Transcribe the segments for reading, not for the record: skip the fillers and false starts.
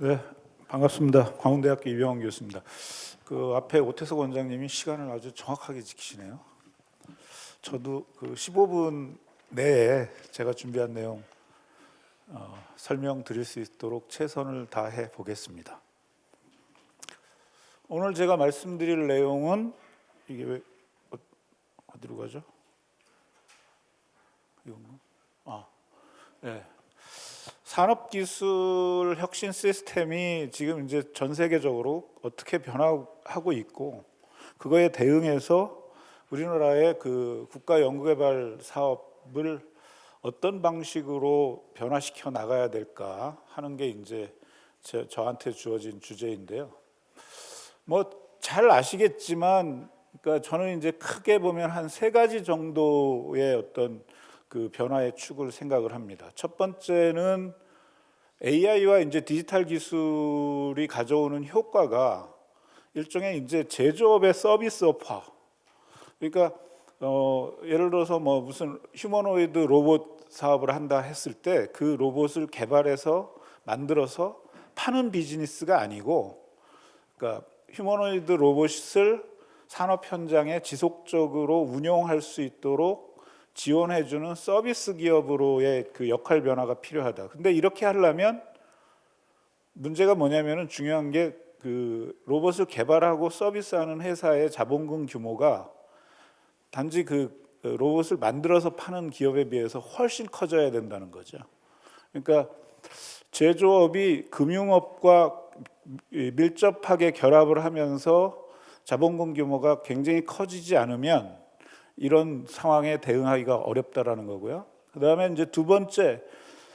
네, 반갑습니다. 광운대학교 이병헌 교수입니다. 그 앞에 오태석 원장님이 시간을 아주 정확하게 지키시네요. 저도 그 15분 내에 제가 준비한 내용 설명드릴 수 있도록 최선을 다해 보겠습니다. 오늘 제가 말씀드릴 내용은 이게 왜 어디로 가죠? 이건가? 네. 산업기술 혁신 시스템이 지금 이제 전 세계적으로 어떻게 변화하고 있고 그거에 대응해서 우리나라의 그 국가 연구개발 사업을 어떤 방식으로 변화시켜 나가야 될까 하는 게 이제 저한테 주어진 주제인데요. 뭐 잘 아시겠지만, 그러니까 저는 이제 크게 보면 한 세 가지 정도의 어떤 그 변화의 축을 생각을 합니다. 첫 번째는 AI와 이제 디지털 기술이 가져오는 효과가 일종의 이제 제조업의 서비스업화. 그러니까 예를 들어서 뭐 무슨 휴머노이드 로봇 사업을 한다 했을 때 그 로봇을 개발해서 만들어서 파는 비즈니스가 아니고, 그러니까 휴머노이드 로봇을 산업 현장에 지속적으로 운용할 수 있도록 지원해주는 서비스 기업으로의 그 역할 변화가 필요하다. 근데 이렇게 하려면 문제가 뭐냐면은 중요한 게 그 로봇을 개발하고 서비스하는 회사의 자본금 규모가 단지 그 로봇을 만들어서 파는 기업에 비해서 훨씬 커져야 된다는 거죠. 그러니까 제조업이 금융업과 밀접하게 결합을 하면서 자본금 규모가 굉장히 커지지 않으면 이런 상황에 대응하기가 어렵다라는 거고요. 그다음에 이제 두 번째,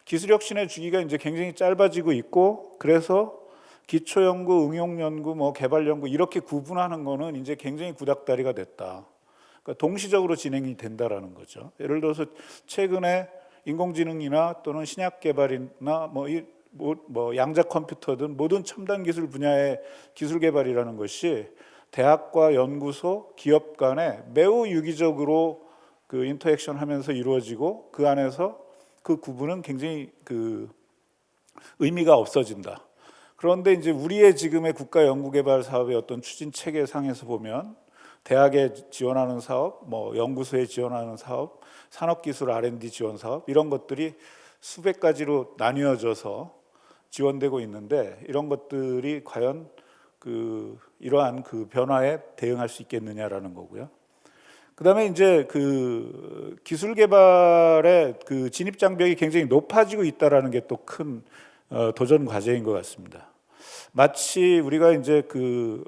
기술혁신의 주기가 이제 굉장히 짧아지고 있고, 그래서 기초연구, 응용연구, 뭐 개발연구 이렇게 구분하는 거는 이제 굉장히 구닥다리가 됐다. 그러니까 동시적으로 진행이 된다라는 거죠. 예를 들어서 최근에 인공지능이나 또는 신약 개발이나 뭐 양자 컴퓨터든 모든 첨단 기술 분야의 기술 개발이라는 것이 대학과 연구소, 기업 간에 매우 유기적으로 그 인터랙션 하면서 이루어지고, 그 안에서 그 구분은 굉장히 그 의미가 없어진다. 그런데 이제 우리의 지금의 국가 연구개발 사업의 어떤 추진 체계상에서 보면 대학에 지원하는 사업, 뭐 연구소에 지원하는 사업, 산업기술 R&D 지원 사업 이런 것들이 수백 가지로 나뉘어져서 지원되고 있는데, 이런 것들이 과연 이러한 그 변화에 대응할 수 있겠느냐라는 거고요. 그다음에 이제 그 기술 개발의 그 진입 장벽이 굉장히 높아지고 있다라는 게 또 큰 도전 과제인 것 같습니다. 마치 우리가 이제 그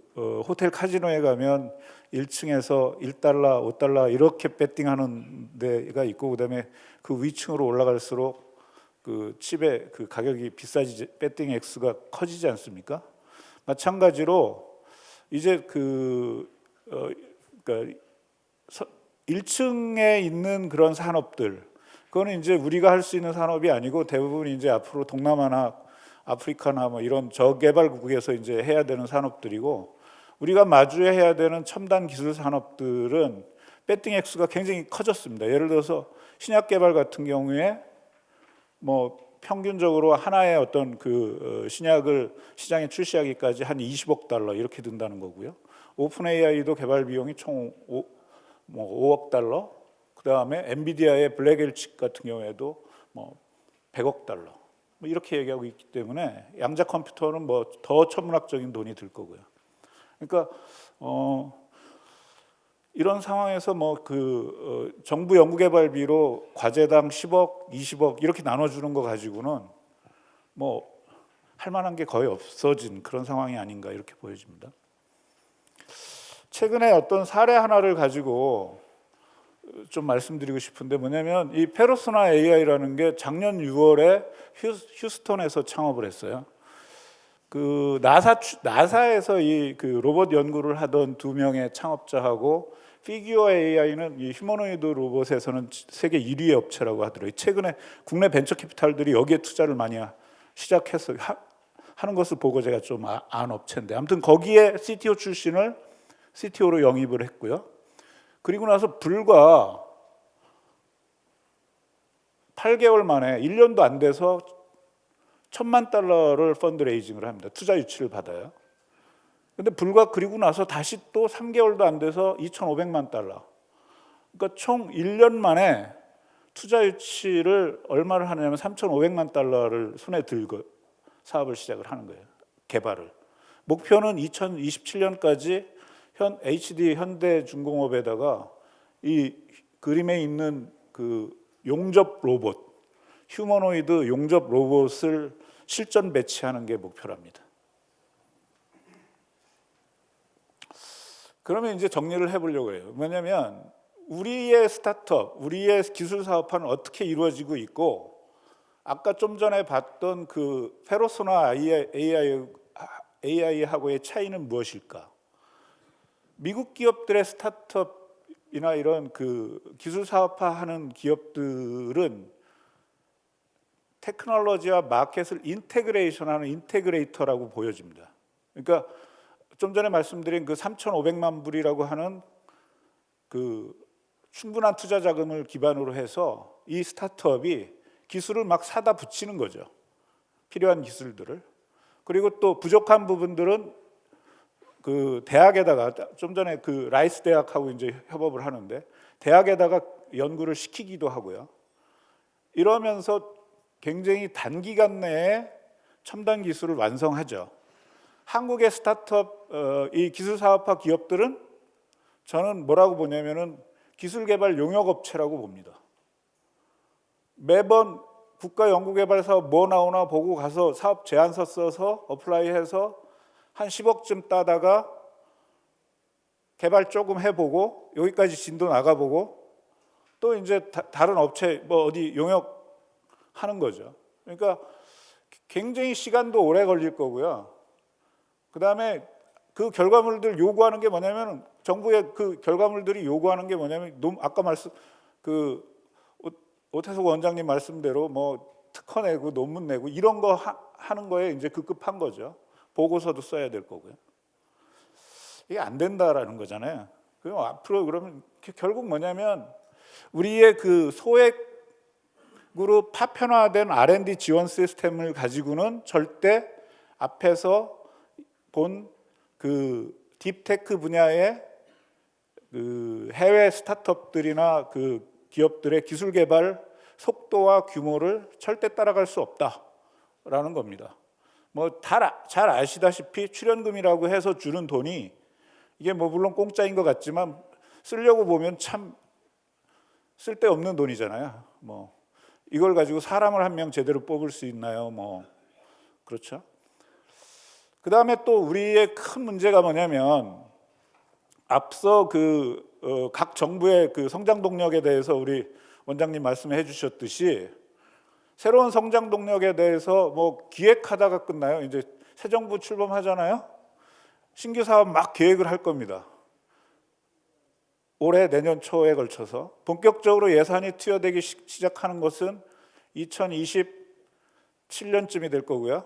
호텔 카지노에 가면 1층에서 1달러, 5달러 이렇게 배팅하는 데가 있고, 그다음에 그 위층으로 올라갈수록 그 칩의 그 가격이 비싸지지, 배팅 액수가 커지지 않습니까? 마찬가지로 이제 그러니까 1층에 있는 그런 산업들, 그거는 이제 우리가 할 수 있는 산업이 아니고 대부분 이제 앞으로 동남아나 아프리카나 뭐 이런 저개발국에서 이제 해야 되는 산업들이고, 우리가 마주해야 되는 첨단 기술 산업들은 배팅 액수가 굉장히 커졌습니다. 예를 들어서 신약 개발 같은 경우에 뭐 평균적으로 하나의 어떤 그 신약을 시장에 출시하기까지 한 20억 달러 이렇게 든다는 거고요. 오픈 AI도 개발 비용이 총 5억 달러. 그 다음에 엔비디아의 블랙엘 칩 같은 경우에도 뭐 100억 달러. 뭐 이렇게 얘기하고 있기 때문에 양자 컴퓨터는 뭐 더 천문학적인 돈이 들 거고요. 그러니까 이런 상황에서 뭐 정부 연구개발비로 과제당 10억, 20억 이렇게 나눠주는 거 가지고는 뭐 할 만한 게 거의 없어진 그런 상황이 아닌가 이렇게 보여집니다. 최근에 어떤 사례 하나를 가지고 좀 말씀드리고 싶은데, 뭐냐면 이 페르소나 AI라는 게 작년 6월에 휴스턴에서 창업을 했어요. 그 나사에서 이 그 로봇 연구를 하던 두 명의 창업자하고, 피규어 AI는 이 휴머노이드 로봇에서는 세계 1위의 업체라고 하더라고요. 최근에 국내 벤처 캐피탈들이 여기에 투자를 많이 시작해서 하는 것을 보고 제가 좀 안 업체인데, 아무튼 거기에 CTO 출신을 CTO로 영입을 했고요. 그리고 나서 불과 8개월 만에 1년도 안 돼서 $1,000만 펀드레이징을 합니다. 투자 유치를 받아요. 근데 그리고 나서 다시 또 3개월도 안 돼서 $2,500만. 그러니까 총 1년 만에 투자 유치를 얼마를 하냐면 $3,500만 손에 들고 사업을 시작을 하는 거예요. 개발을. 목표는 2027년까지 HD 현대중공업에다가 이 그림에 있는 그 용접 로봇, 휴머노이드 용접 로봇을 실전 배치하는 게 목표랍니다. 그러면 이제 정리를 해보려고 해요. 뭐냐면 우리의 스타트업, 우리의 기술 사업화는 어떻게 이루어지고 있고, 아까 좀 전에 봤던 그 페르소나 AI하고의 차이는 무엇일까? 미국 기업들의 스타트업이나 이런 그 기술 사업화하는 기업들은 테크놀로지와 마켓을 인테그레이션하는 인테그레이터라고 보여집니다. 그러니까 좀 전에 말씀드린 그 3,500만 불이라고 하는 그 충분한 투자 자금을 기반으로 해서 이 스타트업이 기술을 막 사다 붙이는 거죠. 필요한 기술들을. 그리고 또 부족한 부분들은 그 대학에다가, 좀 전에 그 라이스 대학하고 이제 협업을 하는데 대학에다가 연구를 시키기도 하고요. 이러면서 굉장히 단기간 내에 첨단 기술을 완성하죠. 한국의 스타트업, 이 기술 사업화 기업들은 저는 뭐라고 보냐면은 기술 개발 용역 업체라고 봅니다. 매번 국가연구개발 사업 뭐 나오나 보고 가서 사업 제안서 써서 어플라이해서 한 10억쯤 따다가 개발 조금 해보고 여기까지 진도 나가보고 또 이제 다른 업체 뭐 어디 용역하는 거죠. 그러니까 굉장히 시간도 오래 걸릴 거고요. 그다음에 그 결과물들 요구하는 게 뭐냐면, 정부의 그 결과물들이 요구하는 게 뭐냐면, 아까 그 오태석 원장님 말씀대로 뭐 특허 내고 논문 내고 이런 거 하는 거에 이제 급급한 거죠. 보고서도 써야 될 거고요. 이게 안 된다라는 거잖아요. 그럼 앞으로 그러면 결국 뭐냐면 우리의 그 소액으로 파편화된 R&D 지원 시스템을 가지고는 절대 앞에서 본 그 딥테크 분야의 그 해외 스타트업들이나 그 기업들의 기술 개발 속도와 규모를 절대 따라갈 수 없다라는 겁니다. 뭐 잘 아시다시피 출연금이라고 해서 주는 돈이 이게 뭐 물론 공짜인 것 같지만 쓰려고 보면 참 쓸데없는 돈이잖아요. 뭐 이걸 가지고 사람을 한 명 제대로 뽑을 수 있나요? 뭐 그렇죠. 그 다음에 또 우리의 큰 문제가 뭐냐면, 앞서 각 정부의 그 성장 동력에 대해서 우리 원장님 말씀해 주셨듯이 새로운 성장 동력에 대해서 뭐 기획하다가 끝나요. 이제 새 정부 출범하잖아요. 신규 사업 막 계획을 할 겁니다. 올해 내년 초에 걸쳐서 본격적으로 예산이 투여되기 시작하는 것은 2027년쯤이 될 거고요.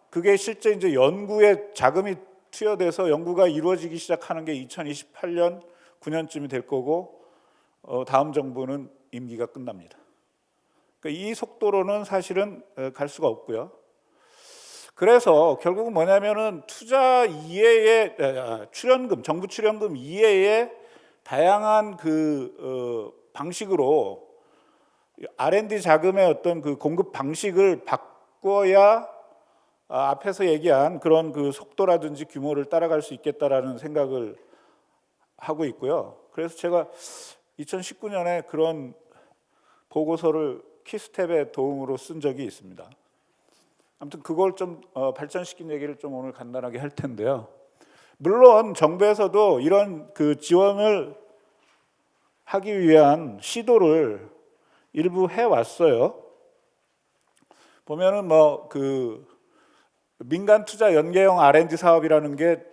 그게 실제 이제 연구에 자금이 투여돼서 연구가 이루어지기 시작하는 게 2028년, 9년쯤이 될 거고, 다음 정부는 임기가 끝납니다. 그러니까 이 속도로는 사실은 갈 수가 없고요. 그래서 결국은 뭐냐면은 투자 이외의 출연금, 정부 출연금 이외의 다양한 방식으로 R&D 자금의 어떤 그 공급 방식을 바꿔야 앞에서 얘기한 그런 그 속도라든지 규모를 따라갈 수 있겠다라는 생각을 하고 있고요. 그래서 제가 2019년에 그런 보고서를 키스텝의 도움으로 쓴 적이 있습니다. 아무튼 그걸 좀 발전시킨 얘기를 좀 오늘 간단하게 할 텐데요. 물론 정부에서도 이런 그 지원을 하기 위한 시도를 일부 해왔어요. 보면은 뭐 민간 투자 연계형 R&D 사업이라는 게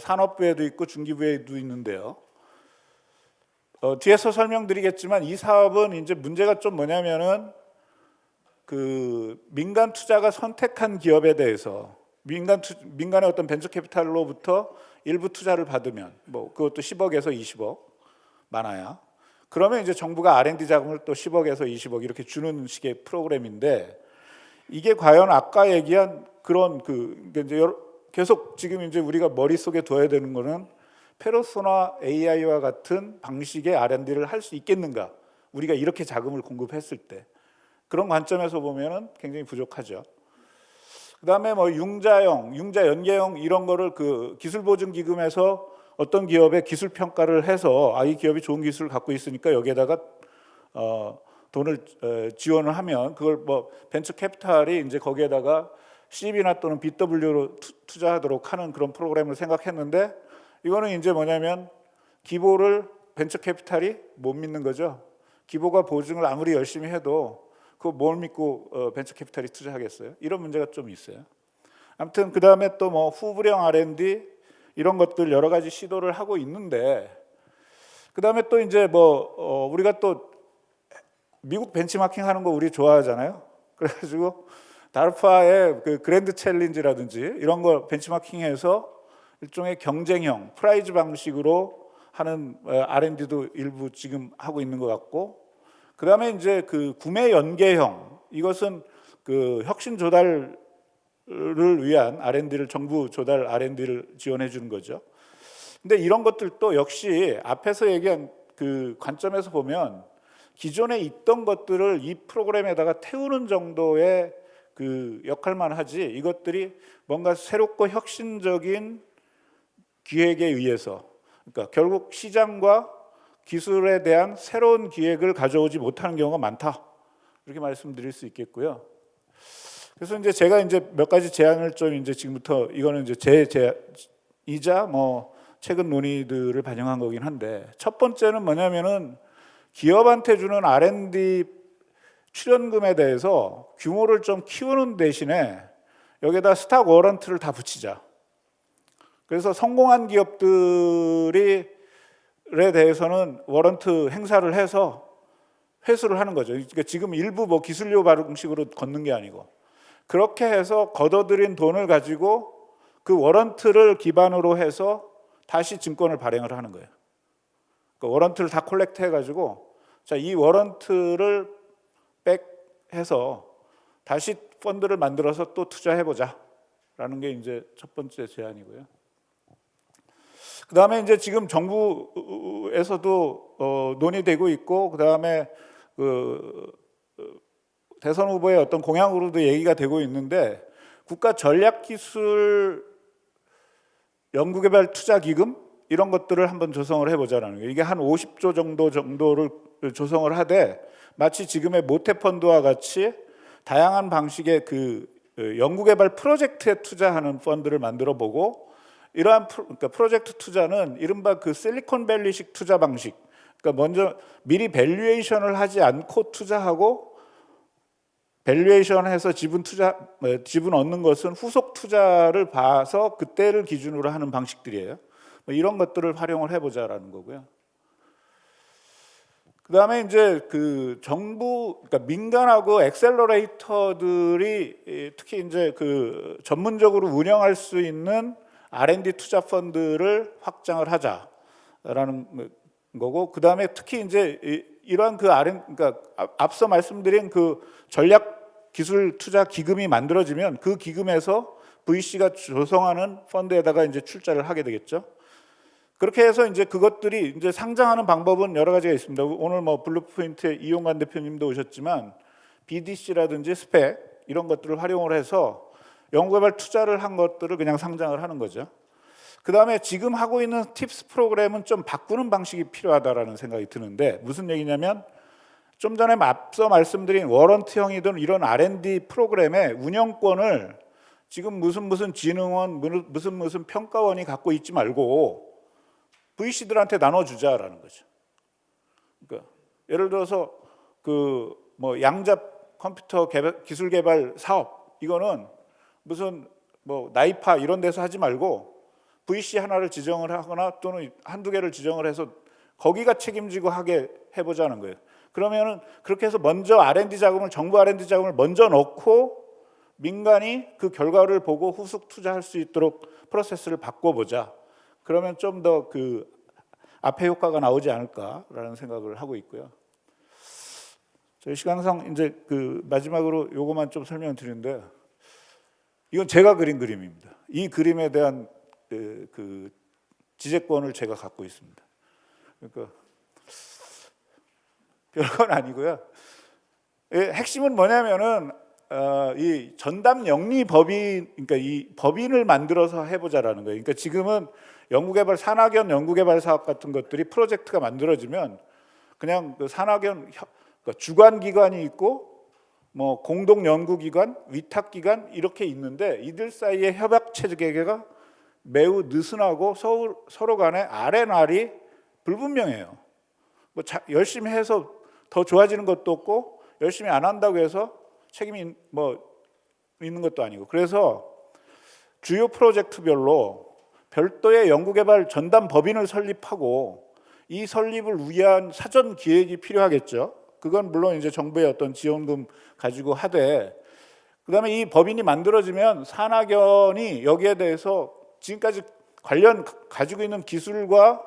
산업부에도 있고 중기부에도 있는데요. 뒤에서 설명드리겠지만 이 사업은 이제 문제가 좀 뭐냐면은 민간 투자가 선택한 기업에 대해서 민간의 어떤 벤처 캐피탈로부터 일부 투자를 받으면 뭐 그것도 10억에서 20억 많아야, 그러면 이제 정부가 R&D 자금을 또 10억에서 20억 이렇게 주는 식의 프로그램인데, 이게 과연 아까 얘기한 그런 이제 계속 지금 이제 우리가 머릿속에 둬야 되는 거는 페르소나 AI와 같은 방식의 R&D를 할 수 있겠는가? 우리가 이렇게 자금을 공급했을 때 그런 관점에서 보면은 굉장히 부족하죠. 그다음에 뭐 융자 연계형 이런 거를 그 기술보증기금에서 어떤 기업의 기술 평가를 해서 이 기업이 좋은 기술을 갖고 있으니까 여기에다가 돈을 지원을 하면 그걸 뭐 벤처 캐피탈이 이제 거기에다가 Cb나 또는 BW로 투자하도록 하는 그런 프로그램을 생각했는데 이거는 이제 뭐냐면 기보를 벤처 캐피탈이 못 믿는 거죠. 기보가 보증을 아무리 열심히 해도 그거 뭘 믿고 벤처 캐피탈이 투자하겠어요? 이런 문제가 좀 있어요. 아무튼 그 다음에 또 뭐 후불형 R&D 이런 것들 여러 가지 시도를 하고 있는데 그 다음에 또 이제 뭐 우리가 또 미국 벤치마킹 하는 거 우리 좋아하잖아요. 그래가지고 다르파의 그 그랜드 챌린지라든지 이런 거 벤치마킹해서 일종의 경쟁형 프라이즈 방식으로 하는 R&D도 일부 지금 하고 있는 것 같고, 그 다음에 이제 그 구매 연계형, 이것은 그 혁신 조달을 위한 R&D를 정부 조달 R&D를 지원해 주는 거죠. 근데 이런 것들도 역시 앞에서 얘기한 그 관점에서 보면 기존에 있던 것들을 이 프로그램에다가 태우는 정도의 그 역할만 하지, 이것들이 뭔가 새롭고 혁신적인 기획에 의해서, 그러니까 결국 시장과 기술에 대한 새로운 기획을 가져오지 못하는 경우가 많다, 이렇게 말씀드릴 수 있겠고요. 그래서 이제 제가 이제 몇 가지 제안을 좀 이제 지금부터, 이거는 이제 제 제안이자 뭐 최근 논의들을 반영한 거긴 한데, 첫 번째는 뭐냐면은 기업한테 주는 R&D 출연금에 대해서 규모를 좀 키우는 대신에 여기에다 스탁 워런트를 다 붙이자. 그래서 성공한 기업들에 대해서는 워런트 행사를 해서 회수를 하는 거죠. 그러니까 지금 일부 뭐 기술료 방식으로 걷는 게 아니고, 그렇게 해서 걷어들인 돈을 가지고 그 워런트를 기반으로 해서 다시 증권을 발행을 하는 거예요. 그러니까 워런트를 다 콜렉트 해가지고, 자, 이 워런트를 백해서 다시 펀드를 만들어서 또 투자해보자 라는 게 이제 첫 번째 제안이고요. 그 다음에 이제 지금 정부에서도 논의되고 있고, 그 다음에 대선 후보의 어떤 공약으로도 얘기가 되고 있는데, 국가 전략기술 연구개발 투자기금 이런 것들을 한번 조성을 해보자라는 거예요. 이게 한 50조 정도를 조성을 하되, 마치 지금의 모태펀드와 같이 다양한 방식의 그 연구개발 프로젝트에 투자하는 펀드를 만들어 보고, 이러한 그러니까 프로젝트 투자는 이른바 그 실리콘밸리식 투자 방식, 그러니까 먼저 미리 밸류에이션을 하지 않고 투자하고, 밸류에이션해서 지분 얻는 것은 후속 투자를 봐서 그때를 기준으로 하는 방식들이에요. 이런 것들을 활용을 해보자라는 거고요. 그 다음에 이제 그 정부, 그러니까 민간하고 엑셀러레이터들이 특히 이제 그 전문적으로 운영할 수 있는 R&D 투자 펀드를 확장을 하자라는 거고, 그 다음에 특히 이제 이러한 그 그러니까 앞서 말씀드린 그 전략 기술 투자 기금이 만들어지면 그 기금에서 VC가 조성하는 펀드에다가 이제 출자를 하게 되겠죠. 그렇게 해서 이제 그것들이 이제 상장하는 방법은 여러 가지가 있습니다. 오늘 뭐 블루포인트의 이용관 대표님도 오셨지만 BDC라든지 스펙 이런 것들을 활용을 해서 연구개발 투자를 한 것들을 그냥 상장을 하는 거죠. 그 다음에 지금 하고 있는 팁스 프로그램은 좀 바꾸는 방식이 필요하다라는 생각이 드는데, 무슨 얘기냐면 좀 전에 앞서 말씀드린 워런트형이든 이런 R&D 프로그램의 운영권을 지금 무슨 진흥원, 무슨 평가원이 갖고 있지 말고 VC들한테 나눠주자라는 거죠. 그러니까 예를 들어서 그 뭐 양잡 컴퓨터 기술 개발 사업, 이거는 무슨 뭐 나이파 이런 데서 하지 말고 VC 하나를 지정을 하거나 또는 한두 개를 지정을 해서 거기가 책임지고 하게 해보자는 거예요. 그러면은 그렇게 해서 먼저 R&D 자금을, 정부 R&D 자금을 먼저 넣고 민간이 그 결과를 보고 후속 투자할 수 있도록 프로세스를 바꿔보자. 그러면 좀 더 그 앞에 효과가 나오지 않을까라는 생각을 하고 있고요. 저희 시간상 이제 그 마지막으로 요거만 좀 설명을 드리는데, 이건 제가 그린 그림입니다. 이 그림에 대한 그 지재권을 제가 갖고 있습니다. 그러니까 별건 아니고요. 핵심은 뭐냐면은 이 전담 영리 법인, 그러니까 이 법인을 만들어서 해보자라는 거예요. 그러니까 지금은 연구개발 산학연 연구개발 사업 같은 것들이 프로젝트가 만들어지면 그냥 그 산학연 그러니까 주관 기관이 있고 뭐 공동 연구 기관, 위탁 기관 이렇게 있는데 이들 사이의 협약 체계가 매우 느슨하고 서로 간의 R&R이 불분명해요. 뭐 열심히 해서 더 좋아지는 것도 없고 열심히 안 한다고 해서 책임이 뭐 있는 것도 아니고, 그래서 주요 프로젝트별로 별도의 연구개발 전담 법인을 설립하고 이 설립을 위한 사전 기획이 필요하겠죠. 그건 물론 이제 정부의 어떤 지원금 가지고 하되, 그다음에 이 법인이 만들어지면 산학연이 여기에 대해서 지금까지 가지고 있는 기술과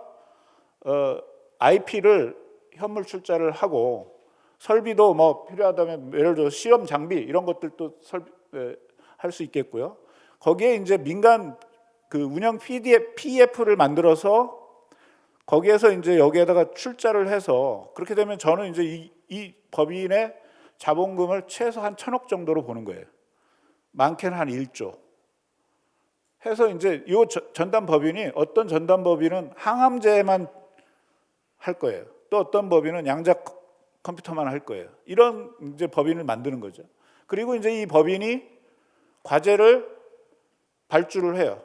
IP를 현물 출자를 하고, 설비도 뭐 필요하다면 예를 들어 실험 장비 이런 것들도 할 수 있겠고요. 거기에 이제 민간 그 운영 PEF를 만들어서 거기에서 이제 여기에다가 출자를 해서, 그렇게 되면 저는 이제 이 법인의 자본금을 최소 한 1,000억 정도로 보는 거예요. 많게는 한 1조 해서 이제 이 전담 법인이, 어떤 전담 법인은 항암제만 할 거예요. 또 어떤 법인은 양자 컴퓨터만 할 거예요. 이런 이제 법인을 만드는 거죠. 그리고 이제 이 법인이 과제를 발주를 해요.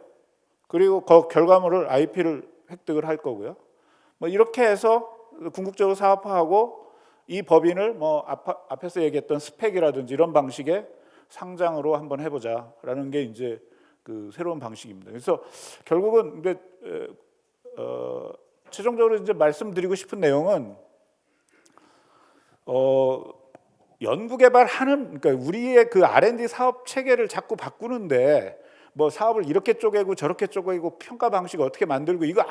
그리고 그 결과물을 IP를 획득을 할 거고요. 뭐 이렇게 해서 궁극적으로 사업화하고 이 법인을 뭐 앞에서 얘기했던 스펙이라든지 이런 방식의 상장으로 한번 해보자라는 게 이제 그 새로운 방식입니다. 그래서 결국은 이제 최종적으로 이제 말씀드리고 싶은 내용은 연구개발하는, 그러니까 우리의 그 R&D 사업 체계를 자꾸 바꾸는데 뭐 사업을 이렇게 쪼개고 저렇게 쪼개고 평가 방식 어떻게 만들고 이거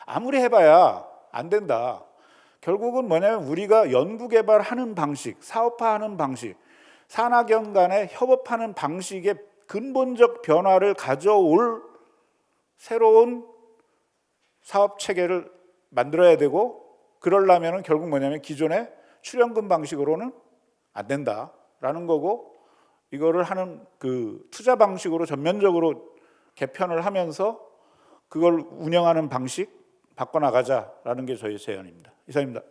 아무리 해봐야 안 된다. 결국은 뭐냐면 우리가 연구개발하는 방식, 사업화하는 방식, 산학연 간에 협업하는 방식의 근본적 변화를 가져올 새로운 사업 체계를 만들어야 되고, 그러려면 결국 뭐냐면 기존의 출연금 방식으로는 안 된다라는 거고, 이거를 하는 그 투자 방식으로 전면적으로 개편을 하면서 그걸 운영하는 방식 바꿔나가자라는 게 저희 제안입니다. 이상입니다.